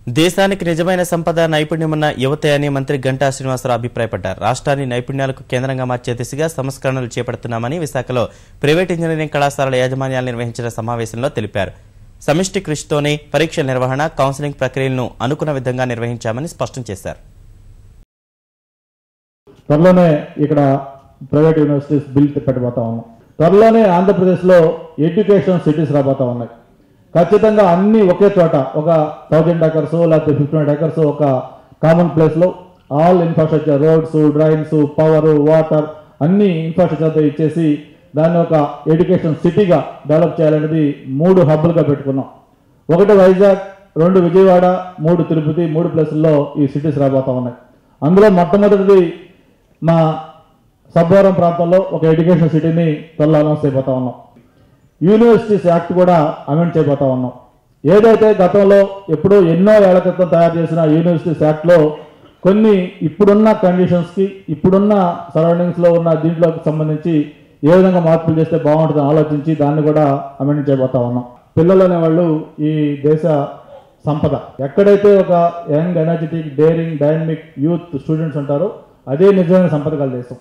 దేశానికి నిజమైన సంపద నైపుణ్యమున్న యువతే అని మంత్రి గంటా శ్రీనివాసరావు అభిప్రాయపడ్డారు. రాష్ట్రాన్ని నైపుణ్యాలకు కేంద్రంగా మార్చే దిశగా సంస్కరణలు చేపడుతున్నామని విశాఖలో ప్రైవేట్ ఇంజనీరింగ్ కళాశాలల యాజమాన్యాలు నిర్వహించిన సమావేశంలో తెలిపారు. సమిష్టి కృషితోనే పరీక్షల నిర్వహణ, కౌన్సిలింగ్ ప్రక్రియలను అనుకున్న విధంగా నిర్వహించామని స్పష్టం చేశారు. త్వరలోనే ఇక్కడ ప్రైవేట్ యూనివర్సిటీస్ బిల్ పెట్టబోతా ఉన్నాం. త్వరలోనే ఆంధ్రప్రదేశ్లో ఎడ్యుకేషన్ సిటీస్ రాబోతా ఉన్నాయి. ఖచ్చితంగా అన్ని ఒకే చోట ఒక 1000 acres లేకపోతే 1500 acres ఒక కామన్ ప్లేస్లో all infrastructure, roads, drains, power, water అన్ని ఇన్ఫ్రాస్ట్రక్చర్తో ఇచ్చేసి దాన్ని ఒక ఎడ్యుకేషన్ సిటీగా డెవలప్ చేయాలనేది 3 హబ్బులుగా పెట్టుకున్నాం. 1 వైజాగ్, 2 విజయవాడ, 3 తిరుపతి, 3 ప్లేసుల్లో ఈ సిటీస్ రాబోతా ఉన్నాయి. అందులో మొట్టమొదటిది మా సబ్బవరం ప్రాంతంలో ఒక ఎడ్యుకేషన్ సిటీని త్వరలో అనౌన్స్ అయిపోతా ఉన్నాం. యూనివర్సిటీస్ యాక్ట్ కూడా అమెండ్ చేయబోతా ఉన్నాం. ఏదైతే గతంలో ఎప్పుడో ఎన్నో ఏళ్ల క్రితం తయారు చేసిన యూనివర్సిటీస్ యాక్ట్లో కొన్ని ఇప్పుడున్న కండిషన్స్కి, ఇప్పుడున్న సరౌండింగ్స్లో ఉన్న దీంట్లోకి సంబంధించి ఏ విధంగా మార్పులు చేస్తే బాగుంటుందని ఆలోచించి దాన్ని కూడా అమెండ్ చేయబోతా ఉన్నాం. పిల్లలు అనేవాళ్ళు ఈ దేశ సంపద. ఎక్కడైతే ఒక young, energetic, daring, dynamic youth students ఉంటారో అదే నిజమైన సంపద కల దేశం.